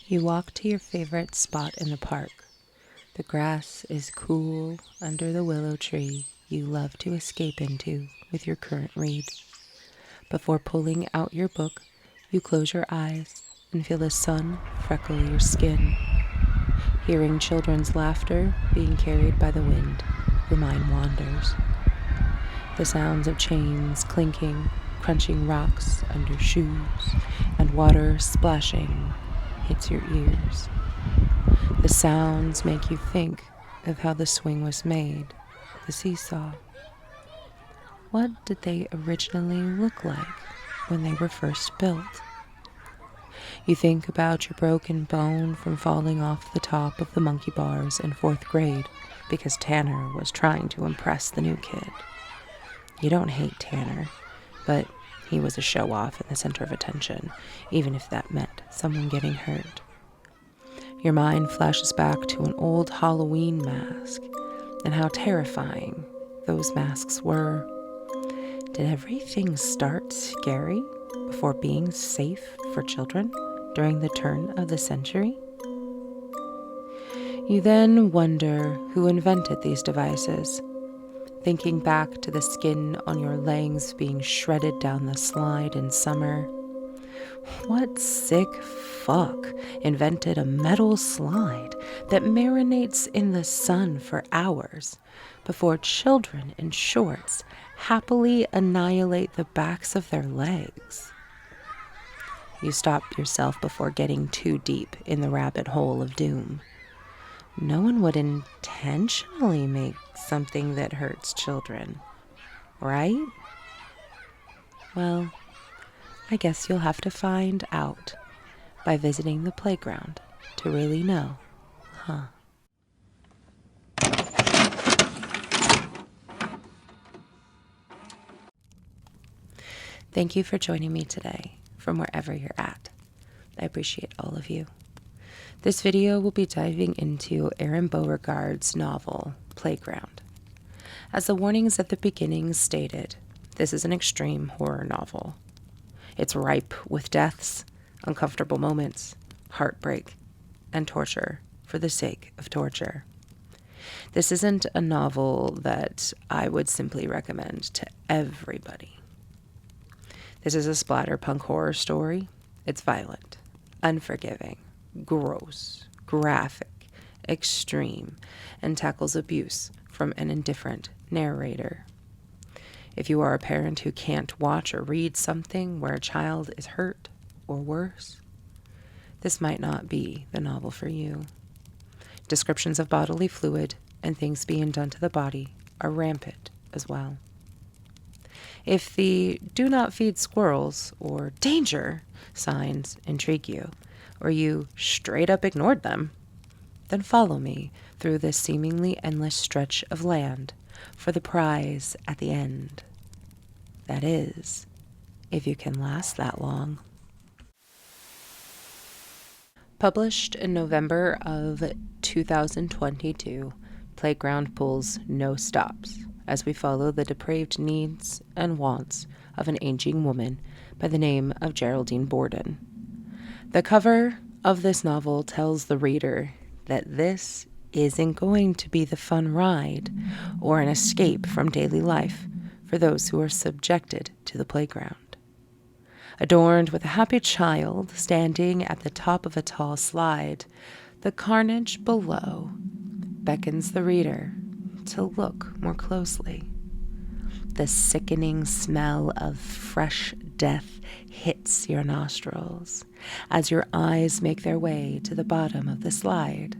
You walk to your favorite spot in the park. The grass is cool under the willow tree you love to escape into with your current read. Before pulling out your book, you close your eyes and feel the sun freckle your skin. Hearing children's laughter being carried by the wind, your mind wanders. The sounds of chains clinking, crunching rocks under shoes, and water splashing hits your ears. The sounds make you think of how the swing was made, the seesaw. What did they originally look like when they were first built? You think about your broken bone from falling off the top of the monkey bars in 4th grade because Tanner was trying to impress the new kid. You don't hate Tanner, but he was a show-off and the center of attention, even if that meant someone getting hurt. Your mind flashes back to an old Halloween mask and how terrifying those masks were. Did everything start scary before being safe for children during the turn of the century? You then wonder who invented these devices, thinking back to the skin on your legs being shredded down the slide in summer. What sick fuck invented a metal slide that marinates in the sun for hours before children in shorts happily annihilate the backs of their legs? You stop yourself before getting too deep in the rabbit hole of doom. No one would intentionally make something that hurts children, right? Well, I guess you'll have to find out by visiting the playground to really know, huh? Thank you for joining me today from wherever you're at. I appreciate all of you. This video will be diving into Aron Beauregard's novel, Playground. As the warnings at the beginning stated, this is an extreme horror novel. It's ripe with deaths, uncomfortable moments, heartbreak, and torture for the sake of torture. This isn't a novel that I would simply recommend to everybody. This is a splatterpunk horror story. It's violent, unforgiving, gross, graphic, extreme, and tackles abuse from an indifferent narrator. If you are a parent who can't watch or read something where a child is hurt or worse, this might not be the novel for you. Descriptions of bodily fluid and things being done to the body are rampant as well. If the "do not feed squirrels" or "danger" signs intrigue you, or you straight up ignored them, then follow me through this seemingly endless stretch of land for the prize at the end. That is, if you can last that long. Published in November of 2022, Playground pulls no stops as we follow the depraved needs and wants of an aging woman by the name of Geraldine Borden. The cover of this novel tells the reader that this isn't going to be the fun ride or an escape from daily life for those who are subjected to the playground. Adorned with a happy child standing at the top of a tall slide, the carnage below beckons the reader to look more closely. The sickening smell of fresh death hits your nostrils as your eyes make their way to the bottom of the slide,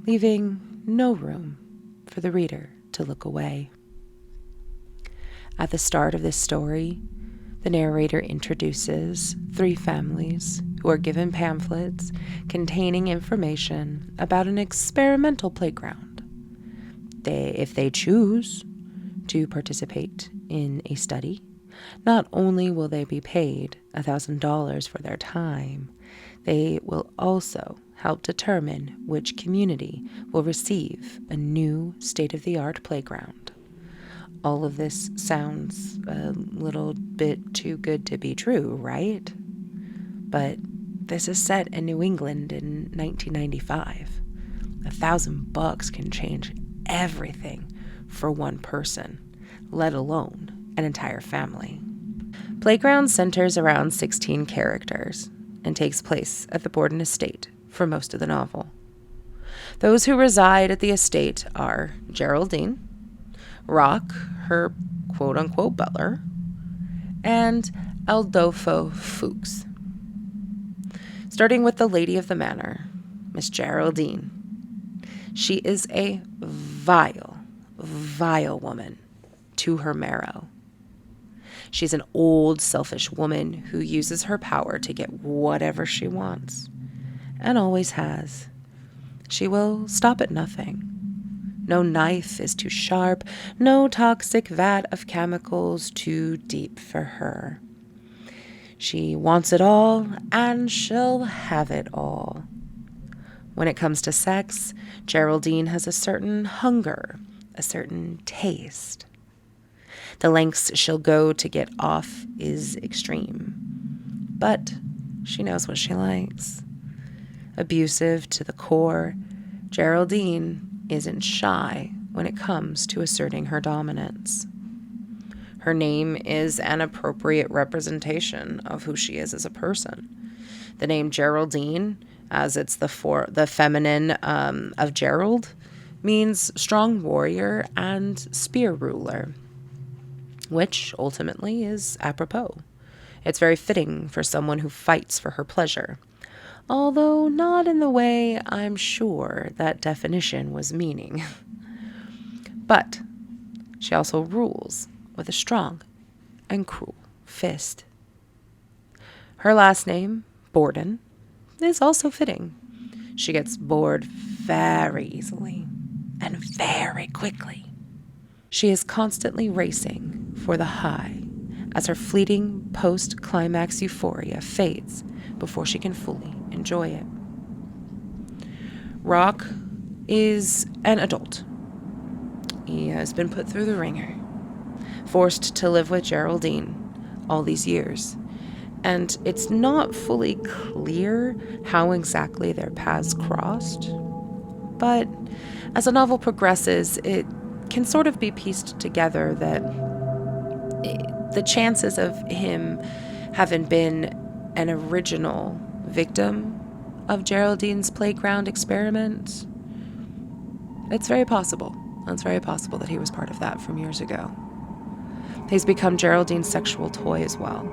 leaving no room for the reader to look away. At the start of this story, the narrator introduces 3 families who are given pamphlets containing information about an experimental playground. If they choose to participate in a study, not only will they be paid $1,000 for their time, they will also help determine which community will receive a new state-of-the-art playground. All of this sounds a little bit too good to be true, right? But This is set in New England in 1995. $1,000 can change everything for one person, let alone an entire family. Playground centers around 16 characters and takes place at the Borden estate for most of the novel. Those who reside at the estate are Geraldine, Rock, her quote-unquote butler, and Adolfo Fuchs. Starting with the lady of the manor, Miss Geraldine. She is a vile, vile woman to her marrow. She's an old, selfish woman who uses her power to get whatever she wants, and always has. She will stop at nothing. No knife is too sharp, no toxic vat of chemicals too deep for her. She wants it all, and she'll have it all. When it comes to sex, Geraldine has a certain hunger, a certain taste. The lengths she'll go to get off is extreme. But she knows what she likes. Abusive to the core, Geraldine isn't shy when it comes to asserting her dominance. Her name is an appropriate representation of who she is as a person. The name Geraldine, as it's the feminine of Gerald, means strong warrior and spear ruler, which ultimately is apropos. It's very fitting for someone who fights for her pleasure, although not in the way I'm sure that definition was meaning. But she also rules with a strong and cruel fist. Her last name, Borden, is also fitting. She gets bored very easily and very quickly. She is constantly racing for the high as her fleeting post-climax euphoria fades before she can fully enjoy it. Rock is an adult. He has been put through the ringer, forced to live with Geraldine all these years, and it's not fully clear how exactly their paths crossed, but as the novel progresses, it can sort of be pieced together that the chances of him having been an original victim of Geraldine's playground experiment, it's very possible. It's very possible that he was part of that from years ago. He's become Geraldine's sexual toy as well,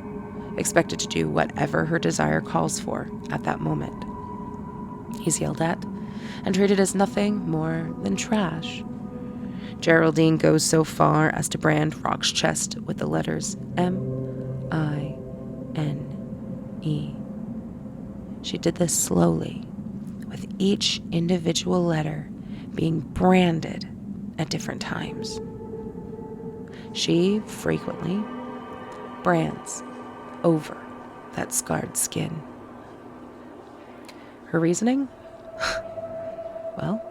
expected to do whatever her desire calls for at that moment. He's yelled at and treated as nothing more than trash. Geraldine goes so far as to brand Rock's chest with the letters M-I-N-E. She did this slowly, with each individual letter being branded at different times. She frequently brands over that scarred skin. Her reasoning? Well,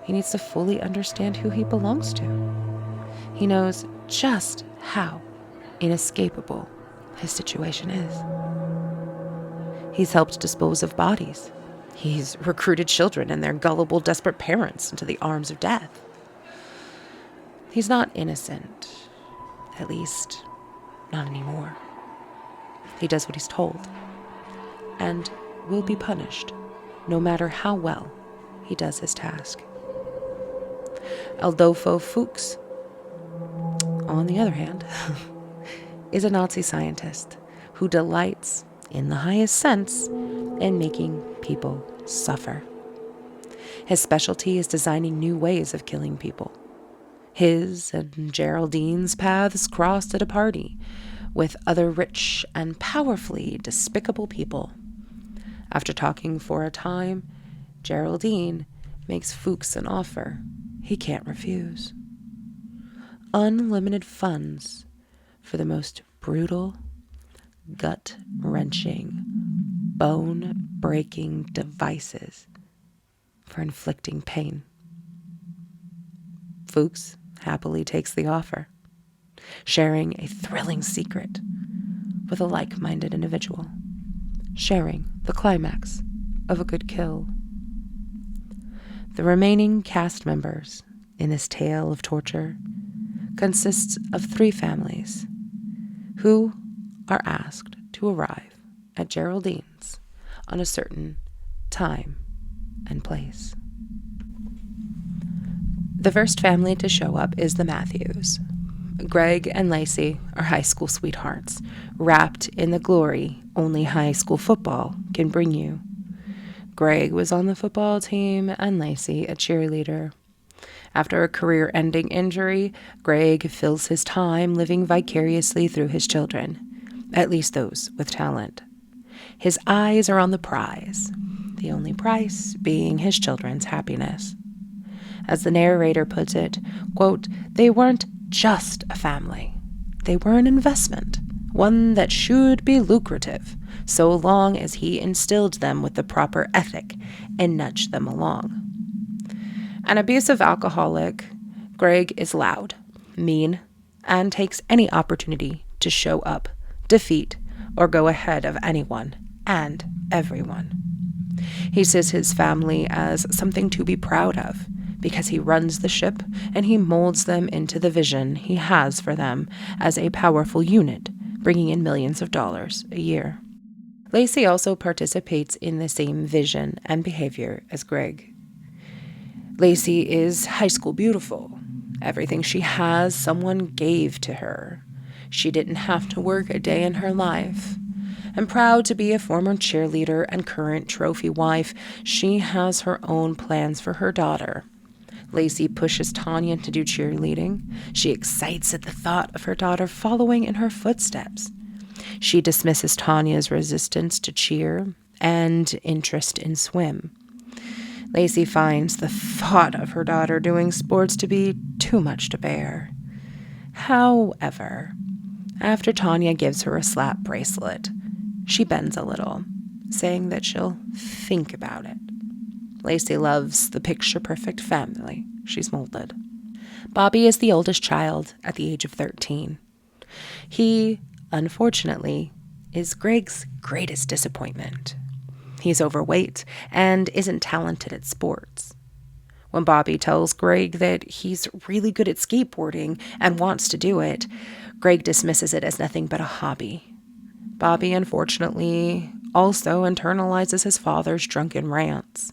he needs to fully understand who he belongs to. He knows just how inescapable his situation is. He's helped dispose of bodies. He's recruited children and their gullible, desperate parents into the arms of death. He's not innocent. At least, not anymore. He does what he's told, and will be punished, no matter how well he does his task. Adolfo Fuchs, on the other hand, is a Nazi scientist who delights, in the highest sense, in making people suffer. His specialty is designing new ways of killing people. His and Geraldine's paths crossed at a party with other rich and powerfully despicable people. After talking for a time, Geraldine makes Fuchs an offer he can't refuse. Unlimited funds for the most brutal, gut-wrenching, bone-breaking devices for inflicting pain. Fuchs happily takes the offer, sharing a thrilling secret with a like-minded individual, sharing the climax of a good kill. The remaining cast members in this tale of torture consists of 3 families who are asked to arrive at Geraldine's on a certain time and place. The first family to show up is the Matthews. Greg and Lacey are high school sweethearts, wrapped in the glory only high school football can bring you. Greg was on the football team and Lacey a cheerleader. After a career-ending injury, Greg fills his time living vicariously through his children, at least those with talent. His eyes are on the prize, the only price being his children's happiness. As the narrator puts it, quote, "They weren't just a family. They were an investment, one that should be lucrative, so long as he instilled them with the proper ethic and nudged them along." An abusive alcoholic, Greg is loud, mean, and takes any opportunity to show up, defeat, or go ahead of anyone and everyone. He sees his family as something to be proud of because he runs the ship and he molds them into the vision he has for them as a powerful unit, bringing in millions of dollars a year. Lacey also participates in the same vision and behavior as Greg. Lacey is high school beautiful. Everything she has, someone gave to her. She didn't have to work a day in her life. And proud to be a former cheerleader and current trophy wife, she has her own plans for her daughter. Lacey pushes Tanya to do cheerleading. She excites at the thought of her daughter following in her footsteps. She dismisses Tanya's resistance to cheer and interest in swim. Lacey finds the thought of her daughter doing sports to be too much to bear. However, after Tanya gives her a slap bracelet, she bends a little, saying that she'll think about it. Lacey loves the picture-perfect family she's molded. Bobby is the oldest child at the age of 13. He, unfortunately, is Greg's greatest disappointment. He's overweight and isn't talented at sports. When Bobby tells Greg that he's really good at skateboarding and wants to do it, Greg dismisses it as nothing but a hobby. Bobby, unfortunately, also internalizes his father's drunken rants.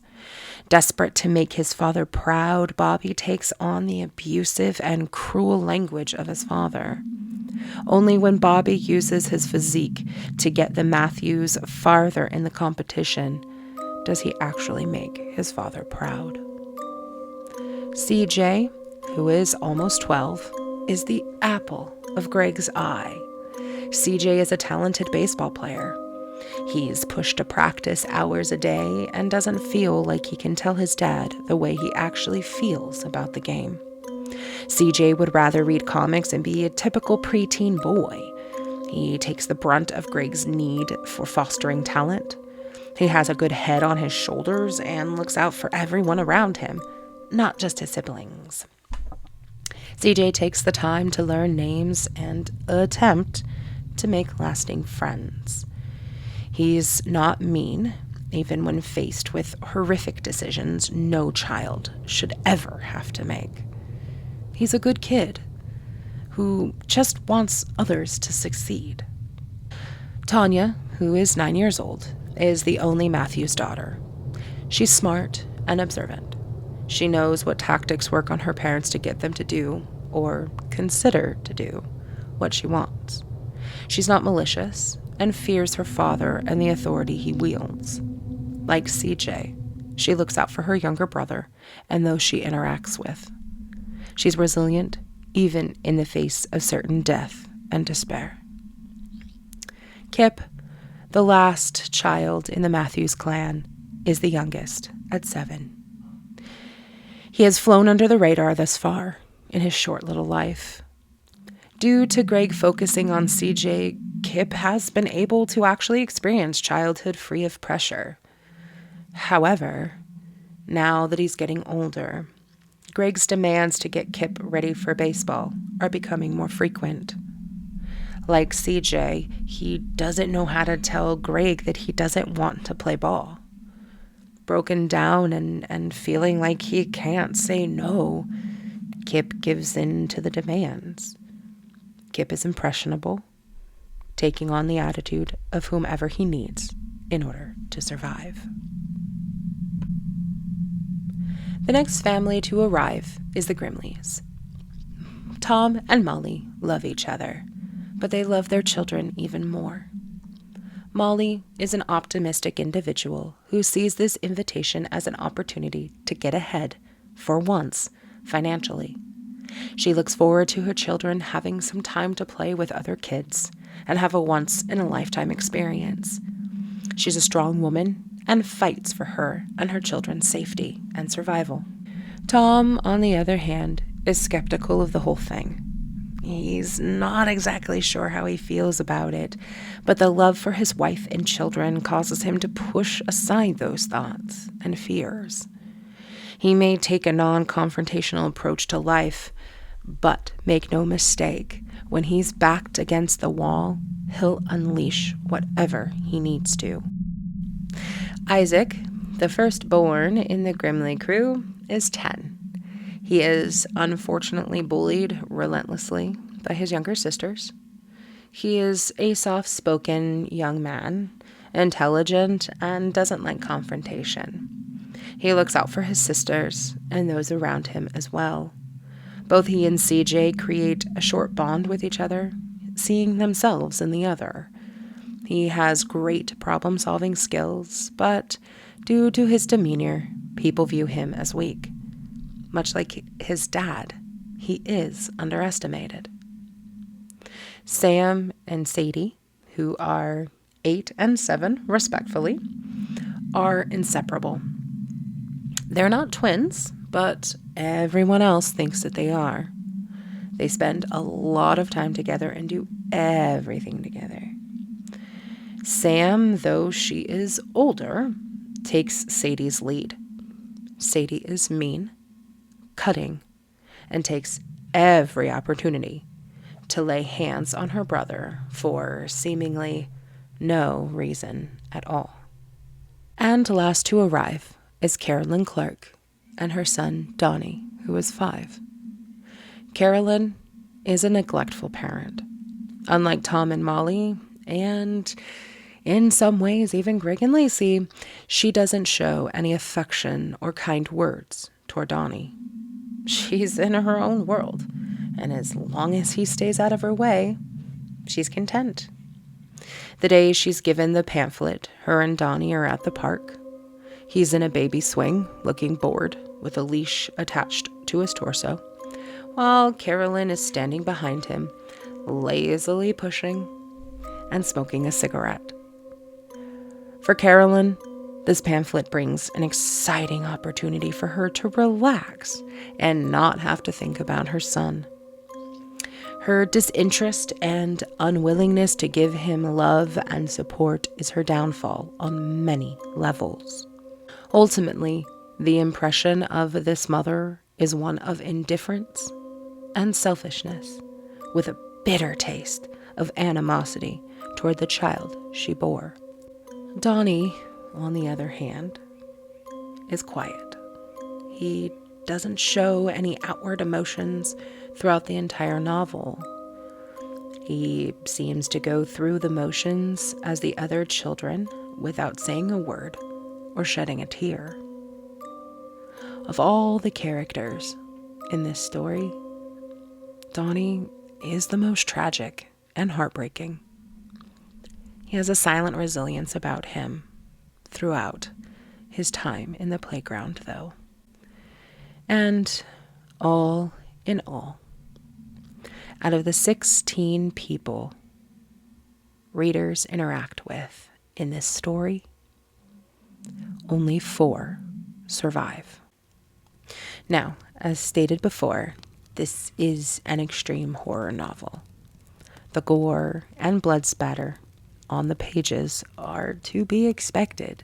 Desperate to make his father proud, Bobby takes on the abusive and cruel language of his father. Only when Bobby uses his physique to get the Matthews farther in the competition does he actually make his father proud. CJ, who is almost 12, is the apple of Greg's eye. CJ is a talented baseball player. He's pushed to practice hours a day and doesn't feel like he can tell his dad the way he actually feels about the game. CJ would rather read comics and be a typical preteen boy. He takes the brunt of Greg's need for fostering talent. He has a good head on his shoulders and looks out for everyone around him, not just his siblings. CJ takes the time to learn names and attempt to make lasting friends. He's not mean, even when faced with horrific decisions no child should ever have to make. He's a good kid who just wants others to succeed. Tanya, who is 9 years old, is the only Matthews daughter. She's smart and observant. She knows what tactics work on her parents to get them to do, or consider to do, what she wants. She's not malicious and fears her father and the authority he wields. Like CJ, she looks out for her younger brother and those she interacts with. She's resilient, even in the face of certain death and despair. Kip, the last child in the Matthews clan, is the youngest at 7. He has flown under the radar thus far in his short little life. Due to Greg focusing on CJ, Kip has been able to actually experience childhood free of pressure. However, now that he's getting older, Greg's demands to get Kip ready for baseball are becoming more frequent. Like CJ, he doesn't know how to tell Greg that he doesn't want to play ball. Broken down and feeling like he can't say no, Kip gives in to the demands. Kip is impressionable, taking on the attitude of whomever he needs in order to survive. The next family to arrive is the Grimleys. Tom and Molly love each other, but they love their children even more. Molly is an optimistic individual who sees this invitation as an opportunity to get ahead, for once, financially. She looks forward to her children having some time to play with other kids and have a once-in-a-lifetime experience. She's a strong woman and fights for her and her children's safety and survival. Tom, on the other hand, is skeptical of the whole thing. He's not exactly sure how he feels about it, but the love for his wife and children causes him to push aside those thoughts and fears. He may take a non-confrontational approach to life, but make no mistake, when he's backed against the wall, he'll unleash whatever he needs to. Isaac, the firstborn in the Grimley crew, is 10. He is unfortunately bullied relentlessly by his younger sisters. He is a soft-spoken young man, intelligent, and doesn't like confrontation. He looks out for his sisters and those around him as well. Both he and CJ create a short bond with each other, seeing themselves in the other. He has great problem-solving skills, but due to his demeanor, people view him as weak. Much like his dad, he is underestimated. Sam and Sadie, who are 8 and 7, respectfully, are inseparable. They're not twins, but everyone else thinks that they are. They spend a lot of time together and do everything together. Sam, though she is older, takes Sadie's lead. Sadie is mean, cutting, and takes every opportunity to lay hands on her brother for seemingly no reason at all. And last to arrive is Carolyn Clark and her son Donnie, who is 5. Carolyn is a neglectful parent. Unlike Tom and Molly, and in some ways even Greg and Lacey, she doesn't show any affection or kind words toward Donnie. She's in her own world, and as long as he stays out of her way, she's content. The day she's given the pamphlet, her and Donnie are at the park. He's in a baby swing, looking bored, with a leash attached to his torso, while Carolyn is standing behind him, lazily pushing and smoking a cigarette. For Carolyn, this pamphlet brings an exciting opportunity for her to relax and not have to think about her son. Her disinterest and unwillingness to give him love and support is her downfall on many levels. Ultimately, the impression of this mother is one of indifference and selfishness, with a bitter taste of animosity toward the child she bore. Donnie, on the other hand, is quiet. He doesn't show any outward emotions throughout the entire novel. He seems to go through the motions as the other children without saying a word or shedding a tear. Of all the characters in this story, Donnie is the most tragic and heartbreaking. He has a silent resilience about him throughout his time in the playground, though. And all in all, out of the 16 people readers interact with in this story, only 4 survive. Now, as stated before, this is an extreme horror novel. The gore and blood spatter on the pages are to be expected.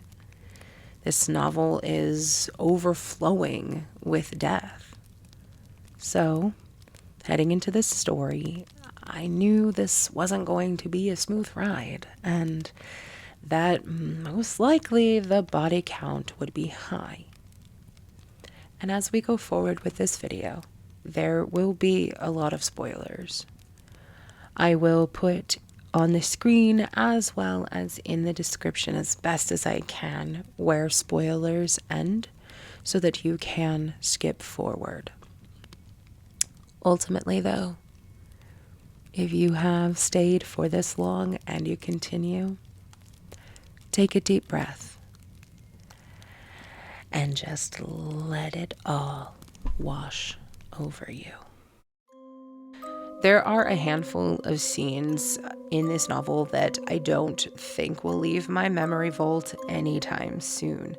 This novel is overflowing with death. So, heading into this story, I knew this wasn't going to be a smooth ride, and that most likely the body count would be high. And as we go forward with this video, there will be a lot of spoilers. I will put on the screen as well as in the description as best as I can where spoilers end so that you can skip forward. Ultimately, though, if you have stayed for this long and you continue, take a deep breath and just let it all wash over you. There are a handful of scenes in this novel that I don't think will leave my memory vault anytime soon.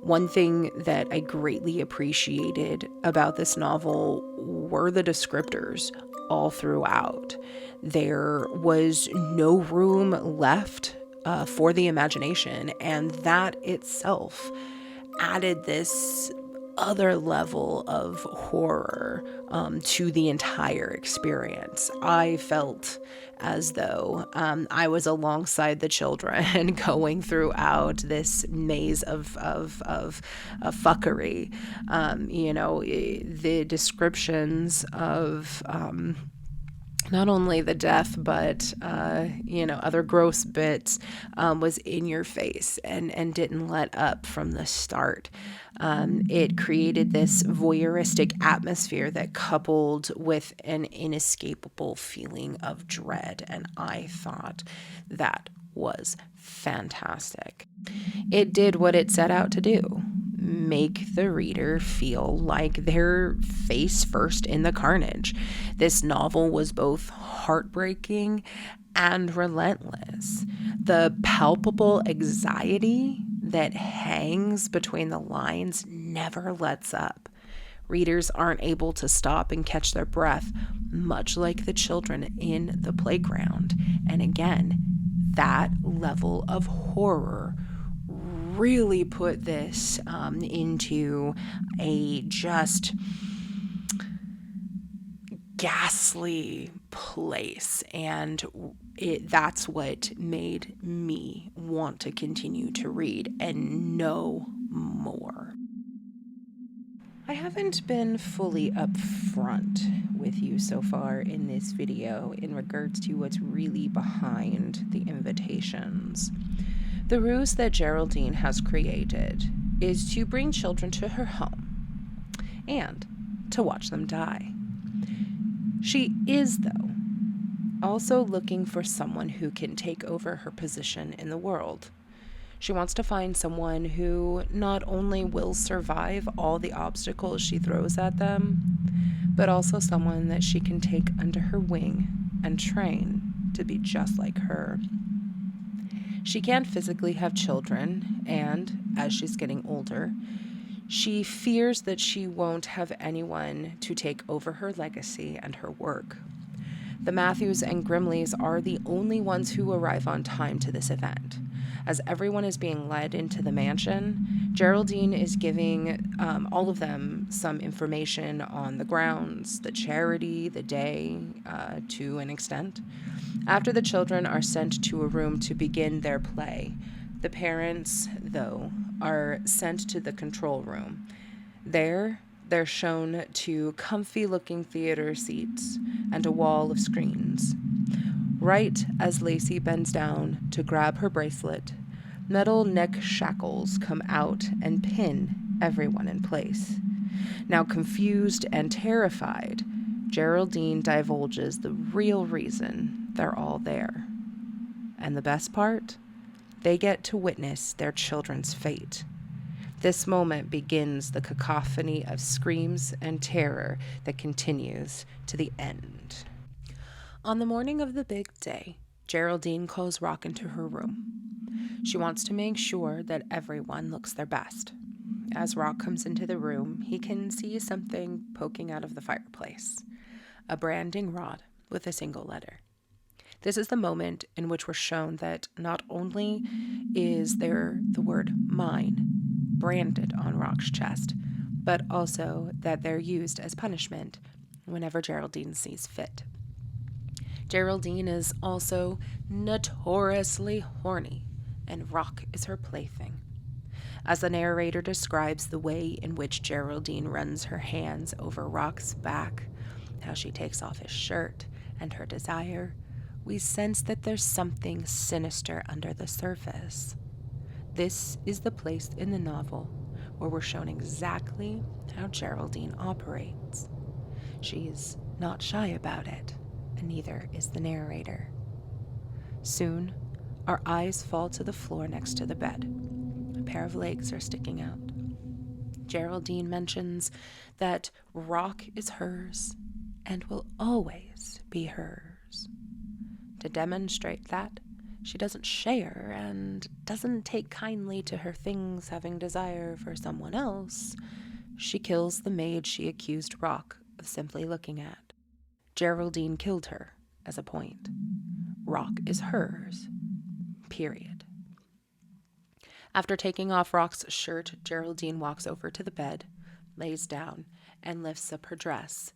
One thing that I greatly appreciated about this novel were the descriptors all throughout. There was no room left for the imagination, and that itself added this other level of horror to the entire experience. I felt as though I was alongside the children going throughout this maze of fuckery. The descriptions of not only the death, but, other gross bits was in your face and didn't let up from the start. It created this voyeuristic atmosphere that coupled with an inescapable feeling of dread, and I thought that was fantastic. It did what it set out to do. Make the reader feel like they're face first in the carnage. This novel was both heartbreaking and relentless. The palpable anxiety that hangs between the lines never lets up. Readers aren't able to stop and catch their breath, much like the children in the playground. And again, that level of horror really put this into a just ghastly place, and that's what made me want to continue to read and know more. I haven't been fully upfront with you so far in this video in regards to what's really behind the invitations. The ruse that Geraldine has created is to bring children to her home and to watch them die. She is, though, also looking for someone who can take over her position in the world. She wants to find someone who not only will survive all the obstacles she throws at them, but also someone that she can take under her wing and train to be just like her. She can't physically have children, and as she's getting older, she fears that she won't have anyone to take over her legacy and her work. The Matthews and Grimleys are the only ones who arrive on time to this event. As everyone is being led into the mansion, Geraldine is giving all of them some information on the grounds, the charity, the day, to an extent. After the children are sent to a room to begin their play, the parents, though, are sent to the control room. There, they're shown to comfy-looking theater seats and a wall of screens. Right as Lacey bends down to grab her bracelet, metal neck shackles come out and pin everyone in place. Now confused and terrified, Geraldine divulges the real reason they're all there. And the best part? They get to witness their children's fate. This moment begins the cacophony of screams and terror that continues to the end. On the morning of the big day, Geraldine calls Rock into her room. She wants to make sure that everyone looks their best. As Rock comes into the room, he can see something poking out of the fireplace. A branding rod with a single letter. This is the moment in which we're shown that not only is there the word mine branded on Rock's chest, but also that they're used as punishment whenever Geraldine sees fit. Geraldine is also notoriously horny, and Rock is her plaything. As the narrator describes the way in which Geraldine runs her hands over Rock's back, how she takes off his shirt, and her desire, we sense that there's something sinister under the surface. This is the place in the novel where we're shown exactly how Geraldine operates. She's not shy about it, and neither is the narrator. Soon, our eyes fall to the floor next to the bed. A pair of legs are sticking out. Geraldine mentions that Rock is hers and will always be hers. To demonstrate that, she doesn't share and doesn't take kindly to her things having desire for someone else. She kills the maid she accused Rock of simply looking at. Geraldine killed her as a point. Rock is hers. Period. After taking off Rock's shirt, Geraldine walks over to the bed, lays down, and lifts up her dress.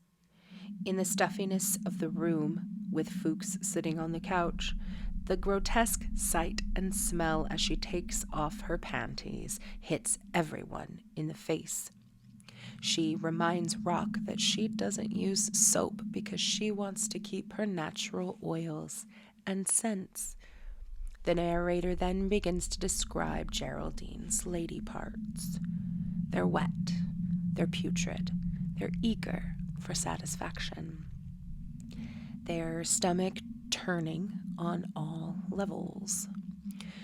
In the stuffiness of the room, with Fuchs sitting on the couch, the grotesque sight and smell as she takes off her panties hits everyone in the face. She reminds Rock that she doesn't use soap because she wants to keep her natural oils and scents. The narrator then begins to describe Geraldine's lady parts. They're wet, they're putrid, they're eager for satisfaction. Their stomach turning on all levels.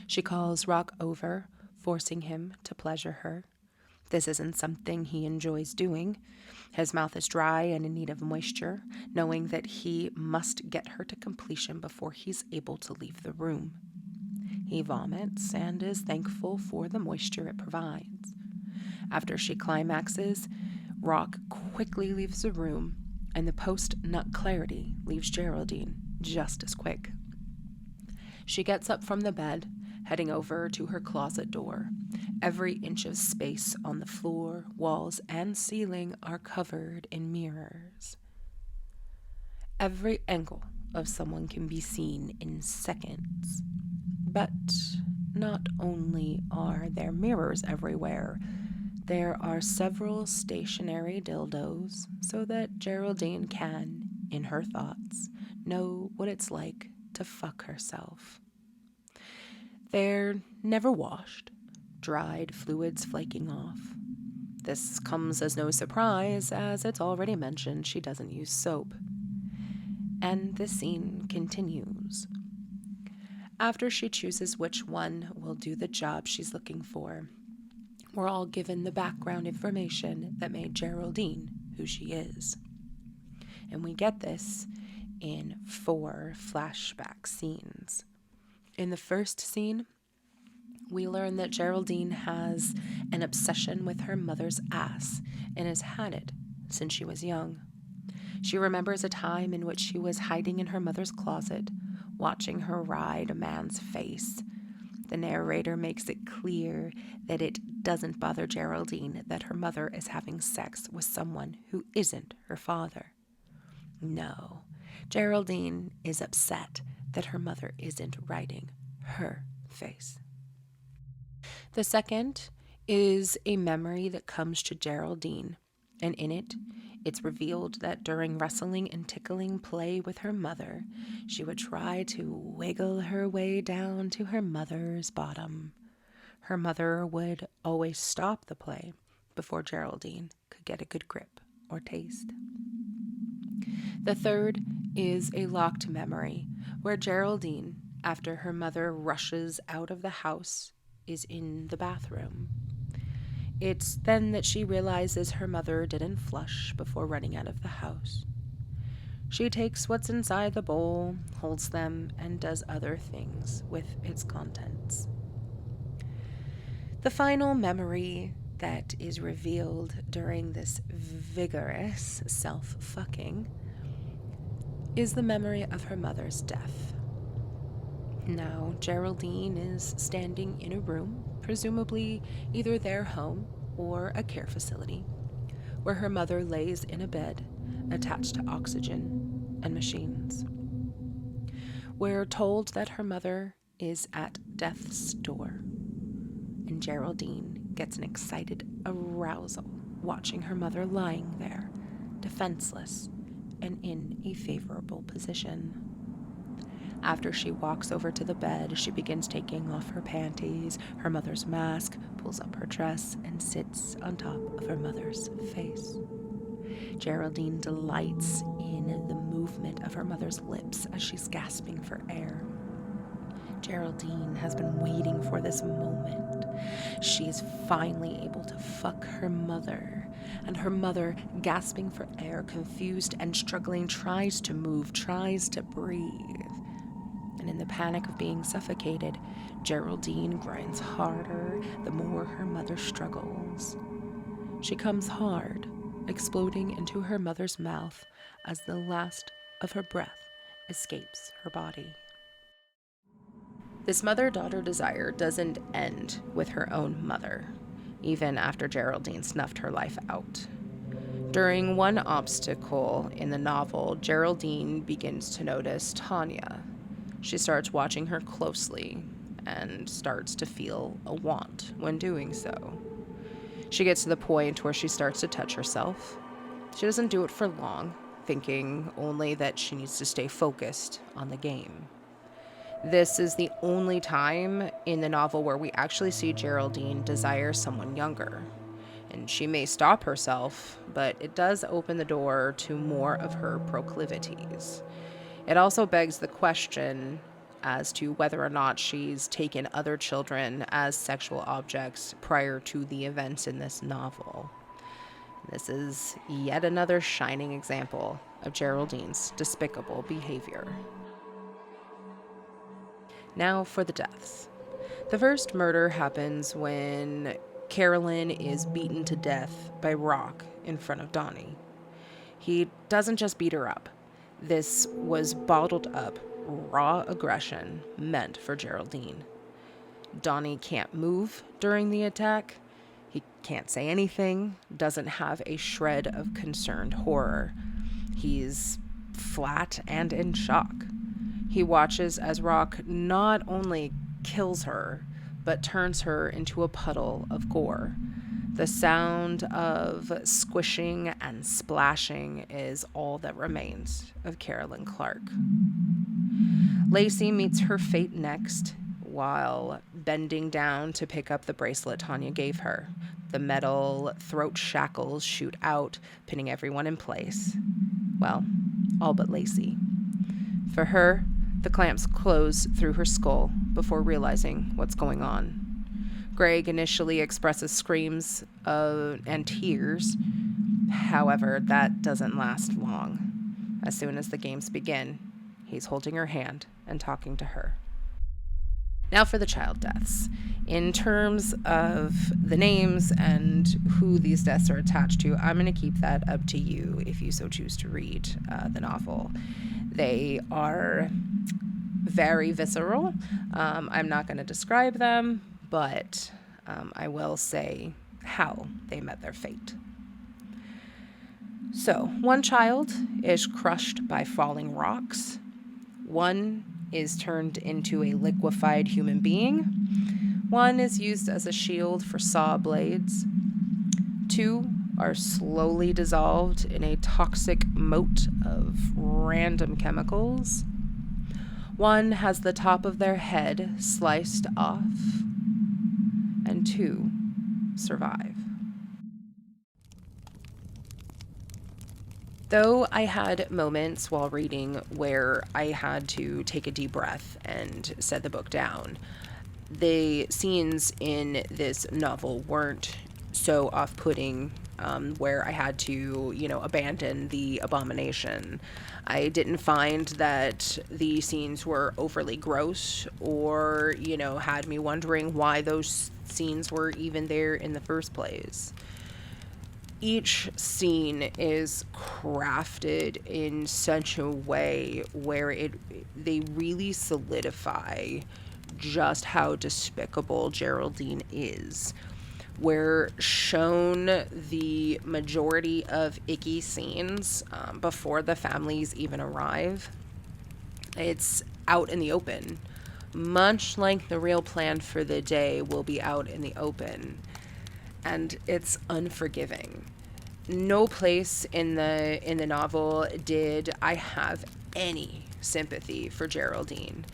She calls Rock over, forcing him to pleasure her. This isn't something he enjoys doing. His mouth is dry and in need of moisture, knowing that he must get her to completion before he's able to leave the room. He vomits and is thankful for the moisture it provides. After she climaxes, Rock quickly leaves the room, and the post-nut clarity leaves Geraldine just as quick. She gets up from the bed, heading over to her closet door. Every inch of space on the floor, walls, and ceiling are covered in mirrors. Every angle of someone can be seen in seconds. But not only are there mirrors everywhere, there are several stationary dildos so that Geraldine can, in her thoughts, know what it's like to fuck herself. They're never washed, dried fluids flaking off. This comes as no surprise, as it's already mentioned she doesn't use soap. And the scene continues. After she chooses which one will do the job she's looking for, we're all given the background information that made Geraldine who she is. And we get this in 4 flashback scenes. In the first scene, we learn that Geraldine has an obsession with her mother's ass and has had it since she was young. She remembers a time in which she was hiding in her mother's closet, watching her ride a man's face. The narrator makes it clear that it doesn't bother Geraldine that her mother is having sex with someone who isn't her father. No, Geraldine is upset that her mother isn't riding her face. The second is a memory that comes to Geraldine, and in it, it's revealed that during wrestling and tickling play with her mother, she would try to wiggle her way down to her mother's bottom. Her mother would always stop the play before Geraldine could get a good grip or taste. The third is a locked memory where Geraldine, after her mother rushes out of the house, is in the bathroom. It's then that she realizes her mother didn't flush before running out of the house. She takes what's inside the bowl, holds them, and does other things with its contents. The final memory that is revealed during this vigorous self-fucking is the memory of her mother's death. Now, Geraldine is standing in a room, presumably either their home or a care facility, where her mother lays in a bed attached to oxygen and machines. We're told that her mother is at death's door, and Geraldine gets an excited arousal watching her mother lying there, defenseless and in a favorable position. After she walks over to the bed, she begins taking off her panties, her mother's mask, pulls up her dress, and sits on top of her mother's face. Geraldine delights in the movement of her mother's lips as she's gasping for air. Geraldine has been waiting for this moment. She is finally able to fuck her mother, and her mother, gasping for air, confused and struggling, tries to move, tries to breathe. And in the panic of being suffocated, Geraldine grinds harder the more her mother struggles. She comes hard, exploding into her mother's mouth as the last of her breath escapes her body. This mother-daughter desire doesn't end with her own mother, even after Geraldine snuffed her life out. During one obstacle in the novel, Geraldine begins to notice Tanya. She starts watching her closely and starts to feel a want when doing so. She gets to the point where she starts to touch herself. She doesn't do it for long, thinking only that she needs to stay focused on the game. This is the only time in the novel where we actually see Geraldine desire someone younger. And she may stop herself, but it does open the door to more of her proclivities. It also begs the question as to whether or not she's taken other children as sexual objects prior to the events in this novel. This is yet another shining example of Geraldine's despicable behavior. Now for the deaths. The first murder happens when Carolyn is beaten to death by Rock in front of Donnie. He doesn't just beat her up. This was bottled up, raw aggression meant for Geraldine. Donnie can't move during the attack. He can't say anything, doesn't have a shred of concerned horror. He's flat and in shock. He watches as Rock not only kills her, but turns her into a puddle of gore. The sound of squishing and splashing is all that remains of Carolyn Clark. Lacey meets her fate next while bending down to pick up the bracelet Tanya gave her. The metal throat shackles shoot out, pinning everyone in place. Well, all but Lacey. For her, the clamps close through her skull before realizing what's going on. Greg initially expresses screams and tears. However, that doesn't last long. As soon as the games begin, he's holding her hand and talking to her. Now for the child deaths. In terms of the names and who these deaths are attached to, I'm going to keep that up to you if you so choose to read the novel. They are very visceral. I'm not going to describe them, but I will say how they met their fate. So, one child is crushed by falling rocks. One is turned into a liquefied human being. One is used as a shield for saw blades. Two are slowly dissolved in a toxic moat of random chemicals. One has the top of their head sliced off, and two survive. Though I had moments while reading where I had to take a deep breath and set the book down, the scenes in this novel weren't so off-putting, where I had to, abandon the abomination. I didn't find that the scenes were overly gross or, had me wondering why those scenes were even there in the first place. Each scene is crafted in such a way where they really solidify just how despicable Geraldine is. We're shown the majority of icky scenes before the families even arrive. It's out in the open, much like the real plan for the day will be out in the open. And it's unforgiving. No place in the novel did I have any sympathy for Geraldine.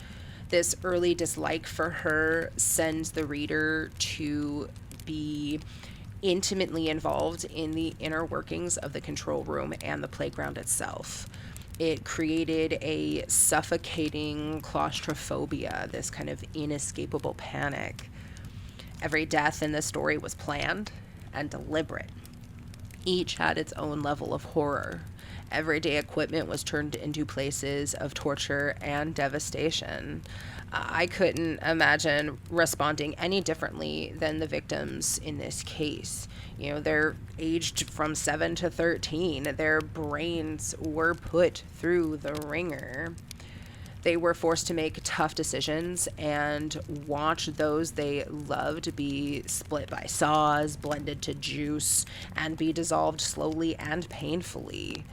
This early dislike for her sends the reader to be intimately involved in the inner workings of the control room and the playground itself. It created a suffocating claustrophobia, this kind of inescapable panic. Every death in the story was planned and deliberate. Each had its own level of horror. Everyday equipment was turned into places of torture and devastation. I couldn't imagine responding any differently than the victims in this case. You know, they're aged from 7 to 13. Their brains were put through the ringer. They were forced to make tough decisions and watch those they loved be split by saws, blended to juice, and be dissolved slowly and painfully.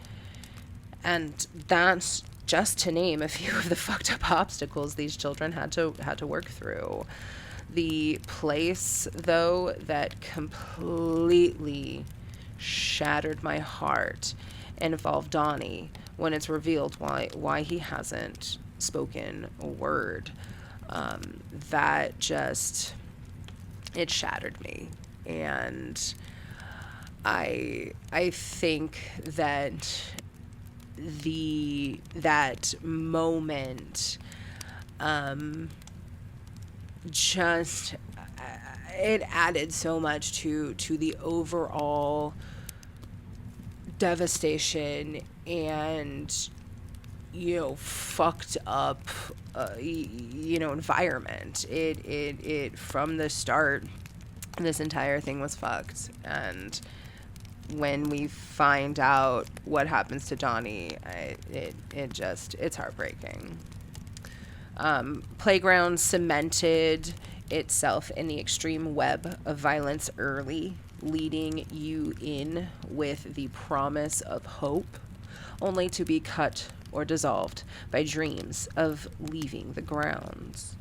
And that's just to name a few of the fucked up obstacles these children had to work through. The place, though, that completely shattered my heart involved Donnie, when it's revealed why he hasn't spoken a word. That just, it shattered me. And I think that that moment just it added so much to the overall devastation and fucked up environment. It from the start, this entire thing was fucked. And when we find out what happens to Donnie, it's heartbreaking. Playground cemented itself in the extreme web of violence early, leading you in with the promise of hope, only to be cut or dissolved by dreams of leaving the grounds.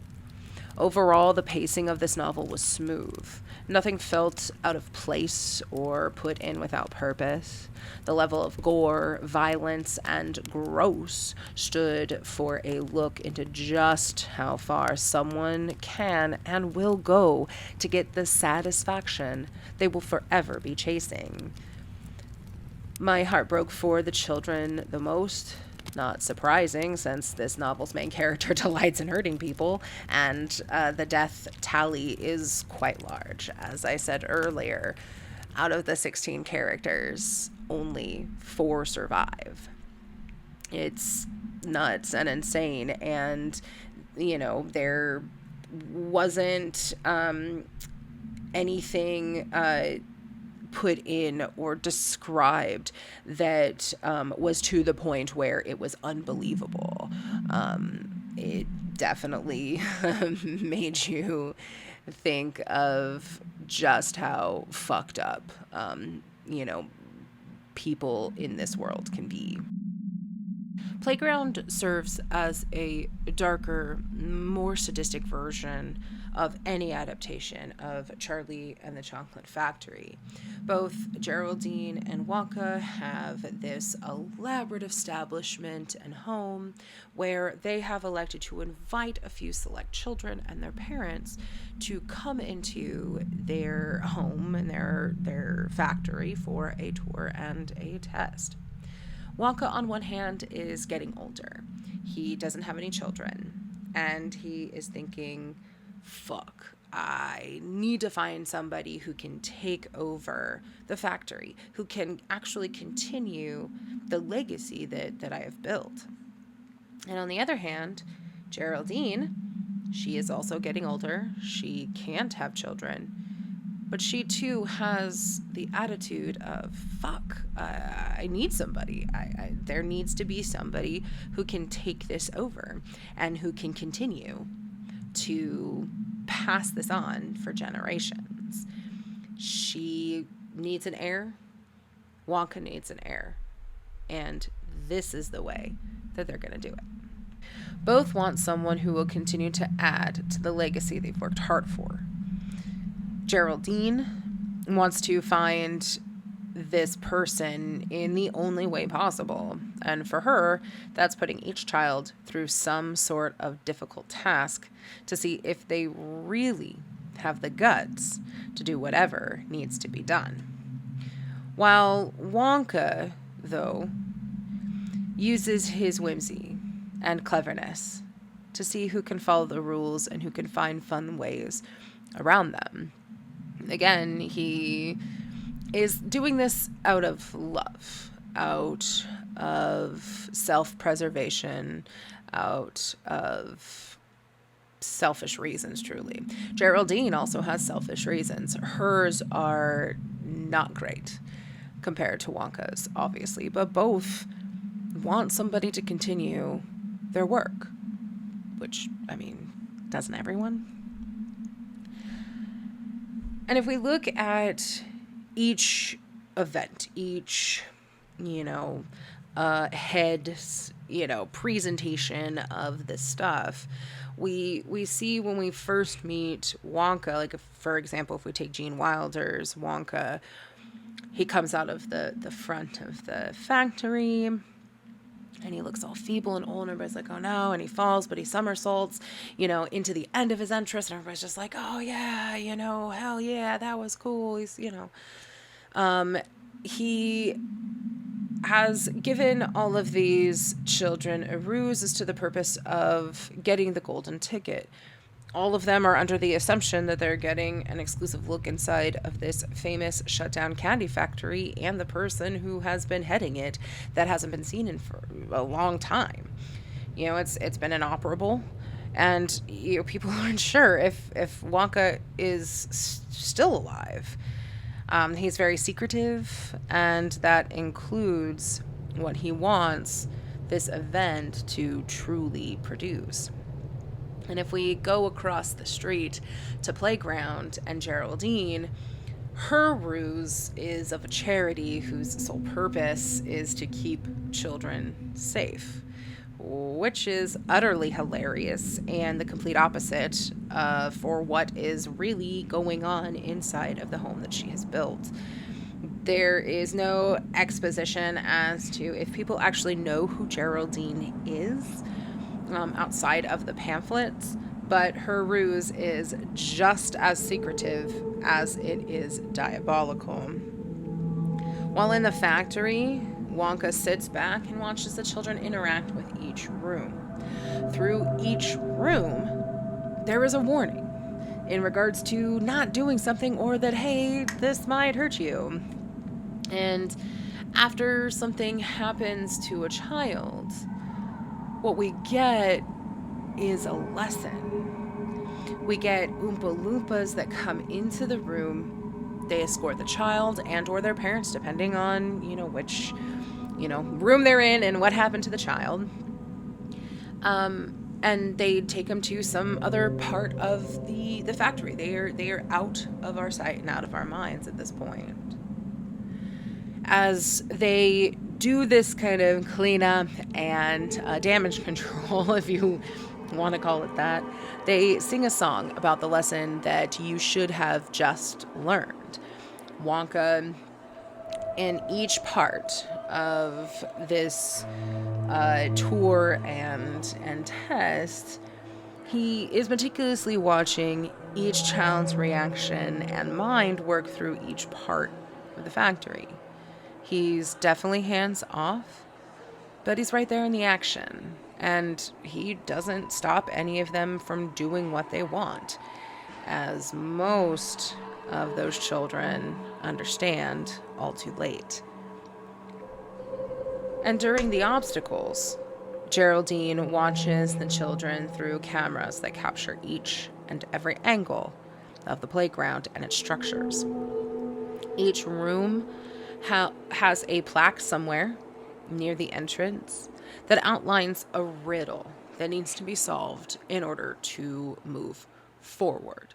Overall, the pacing of this novel was smooth. Nothing felt out of place or put in without purpose. The level of gore, violence, and gross stood for a look into just how far someone can and will go to get the satisfaction they will forever be chasing. My heart broke for the children the most. Not surprising, since this novel's main character delights in hurting people, and the death tally is quite large. As I said earlier, out of the 16 characters, only 4 survive. It's nuts and insane, and, there wasn't anything put in or described that was to the point where it was unbelievable. It definitely made you think of just how fucked up, people in this world can be. Playground serves as a darker, more sadistic version of any adaptation of Charlie and the Chocolate Factory. Both Geraldine and Wonka have this elaborate establishment and home where they have elected to invite a few select children and their parents to come into their home and their factory for a tour and a test. Wonka, on one hand, is getting older. He doesn't have any children, and he is thinking, fuck, I need to find somebody who can take over the factory, who can actually continue the legacy that I have built. And on the other hand, Geraldine, she is also getting older. She can't have children. But she, too, has the attitude of, fuck, I need somebody. There needs to be somebody who can take this over and who can continue to pass this on for generations. She needs an heir. Wonka needs an heir. And this is the way that they're going to do it. Both want someone who will continue to add to the legacy they've worked hard for. Geraldine wants to find this person in the only way possible. And for her, that's putting each child through some sort of difficult task to see if they really have the guts to do whatever needs to be done. While Wonka, though, uses his whimsy and cleverness to see who can follow the rules and who can find fun ways around them. Again, he is doing this out of love, out of self-preservation, out of selfish reasons, truly. Geraldine also has selfish reasons. Hers are not great compared to Wonka's, obviously, but both want somebody to continue their work, which, I mean, doesn't everyone? And if we look at each event, each, head's, presentation of this stuff, we see when we first meet Wonka, like, for example, if we take Gene Wilder's Wonka, he comes out of the front of the factory, and he looks all feeble and old, and everybody's like, oh no, and he falls, but he somersaults, into the end of his entrance, and everybody's just like, oh yeah, hell yeah, that was cool. He's, he has given all of these children a ruse as to the purpose of getting the golden ticket. All of them are under the assumption that they're getting an exclusive look inside of this famous shutdown candy factory and the person who has been heading it that hasn't been seen in for a long time. It's been inoperable, and people aren't sure if Wonka is still alive. He's very secretive, and that includes what he wants this event to truly produce. And if we go across the street to Playground and Geraldine, her ruse is of a charity whose sole purpose is to keep children safe, which is utterly hilarious and the complete opposite for what is really going on inside of the home that she has built. There is no exposition as to if people actually know who Geraldine is, outside of the pamphlets, but her ruse is just as secretive as it is diabolical. While in the factory, Wonka sits back and watches the children interact with each room. Through each room, there is a warning in regards to not doing something, or that, hey, this might hurt you. And after something happens to a child, what we get is a lesson. We get Oompa Loompas that come into the room. They escort the child and or their parents, depending on, which, room they're in and what happened to the child. And they take them to some other part of the factory. They are out of our sight and out of our minds at this point. As they do this kind of cleanup and damage control, if you want to call it that, they sing a song about the lesson that you should have just learned. Wonka, in each part of this tour and test, he is meticulously watching each child's reaction and mind work through each part of the factory. He's definitely hands off, but he's right there in the action, and he doesn't stop any of them from doing what they want, as most of those children understand all too late. And during the obstacles, Geraldine watches the children through cameras that capture each and every angle of the playground and its structures. Each room has a plaque somewhere near the entrance that outlines a riddle that needs to be solved in order to move forward.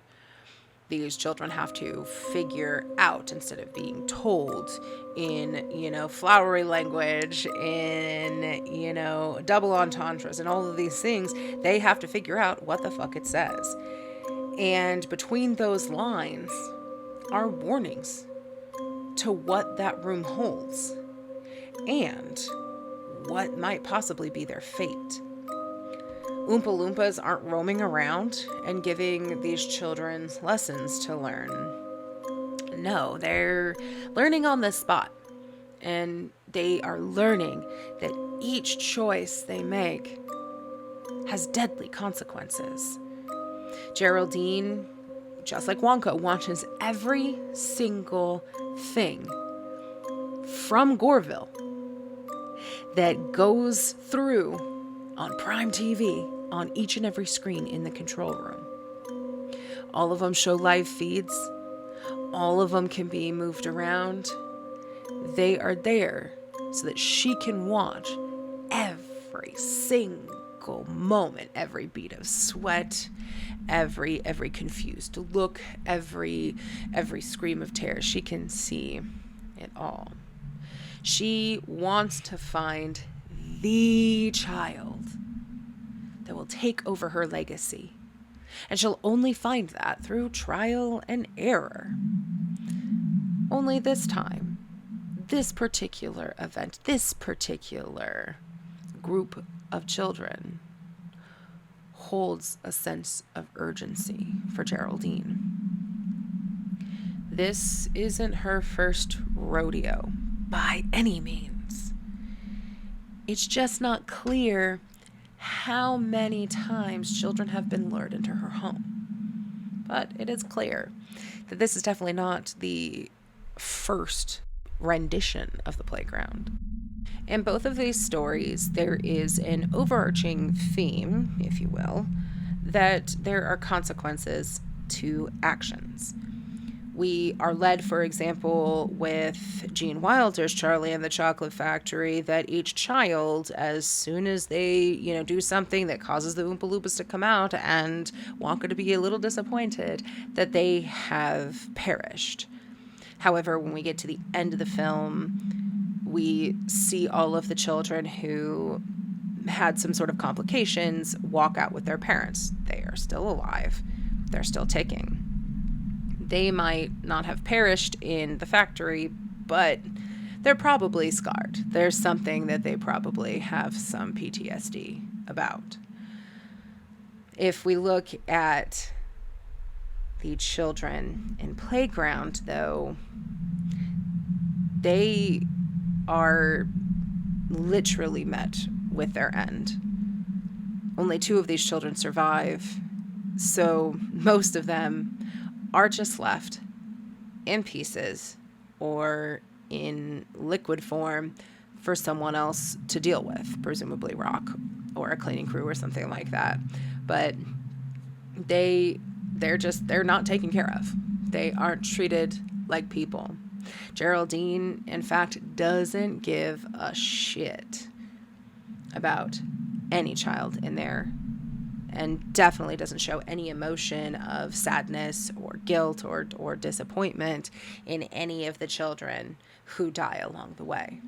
these children have to figure out instead of being told in, flowery language, in, double entendres and all of these things. They have to figure out what the fuck it says. And between those lines are warnings to what that room holds and what might possibly be their fate. Oompa Loompas aren't roaming around and giving these children lessons to learn. No, they're learning on the spot. And they are learning that each choice they make has deadly consequences. Geraldine, just like Wonka, watches every single thing from Goreville that goes through on prime TV on each and every screen in the control room. All of them show live feeds. All of them can be moved around. They are there so that she can watch every single moment, every beat of sweat, every confused look, every scream of terror. She can see it all. She wants to find the child that will take over her legacy. And she'll only find that through trial and error. Only this time, this particular event, this particular group of children holds a sense of urgency for Geraldine. This isn't her first rodeo by any means. It's just not clear how many times children have been lured into her home. But it is clear that this is definitely not the first rendition of the playground. In both of these stories, there is an overarching theme, if you will, that there are consequences to actions. We are led, for example, with Gene Wilder's Charlie and the Chocolate Factory, that each child, as soon as they, do something that causes the Oompa Loompas to come out and Wonka to be a little disappointed, that they have perished. However, when we get to the end of the film, we see all of the children who had some sort of complications walk out with their parents. They are still alive. They're still ticking. They might not have perished in the factory, but they're probably scarred. There's something that they probably have some PTSD about. If we look at the children in Playground, though, they are literally met with their end. Only 2 of these children survive, so most of them are just left in pieces or in liquid form for someone else to deal with, presumably Rock or a cleaning crew or something like that. But they're not taken care of. They aren't treated like people. Geraldine, in fact, doesn't give a shit about any child in there, and definitely doesn't show any emotion of sadness or guilt or disappointment in any of the children who die along the way.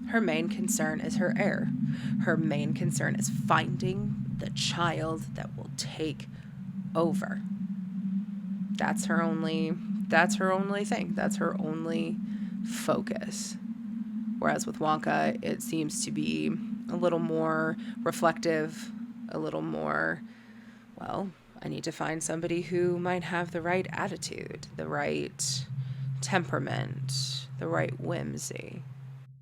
Her main concern is her heir. Her main concern is finding the child that will take over. That's her only thing. That's her only focus. Whereas with Wonka, it seems to be a little more reflective, a little more, well, I need to find somebody who might have the right attitude, the right temperament, the right whimsy.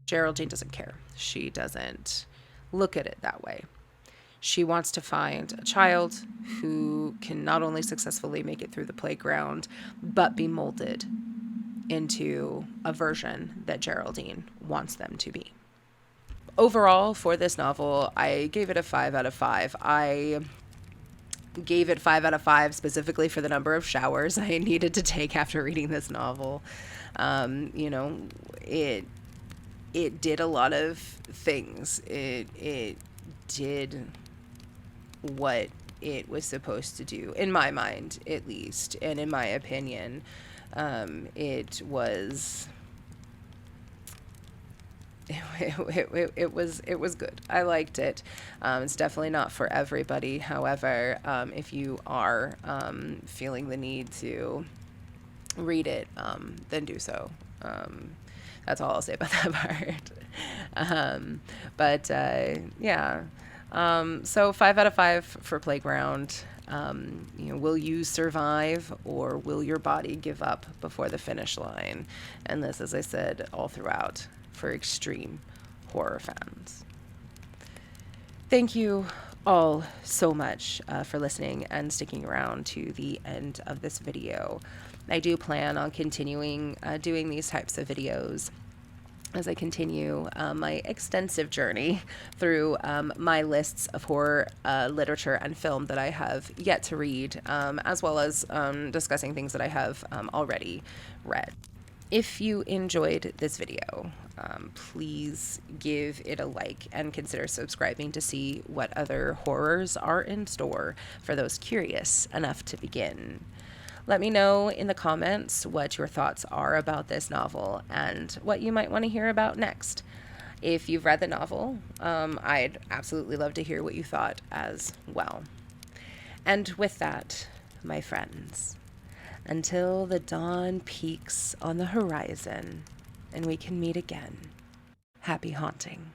Geraldine doesn't care. She doesn't look at it that way. She wants to find a child who can not only successfully make it through the playground, but be molded into a version that Geraldine wants them to be. Overall, for this novel, I gave it a 5 out of 5. I gave it 5 out of 5 specifically for the number of showers I needed to take after reading this novel. It did a lot of things. It did what it was supposed to do, in my mind at least, and in my opinion. It was it was good. I liked it. It's definitely not for everybody. However, if you are feeling the need to read it, then do so. That's all I'll say about that part. Yeah. So 5 out of 5 for Playground. Will you survive, or will your body give up before the finish line? And this, as I said, all throughout for extreme horror fans. Thank you all so much for listening and sticking around to the end of this video. I do plan on continuing doing these types of videos as I continue my extensive journey through my lists of horror literature and film that I have yet to read, as well as discussing things that I have already read. If you enjoyed this video, please give it a like and consider subscribing to see what other horrors are in store for those curious enough to begin. Let me know in the comments what your thoughts are about this novel and what you might want to hear about next. If you've read the novel, I'd absolutely love to hear what you thought as well. And with that, my friends, until the dawn peaks on the horizon and we can meet again, happy haunting.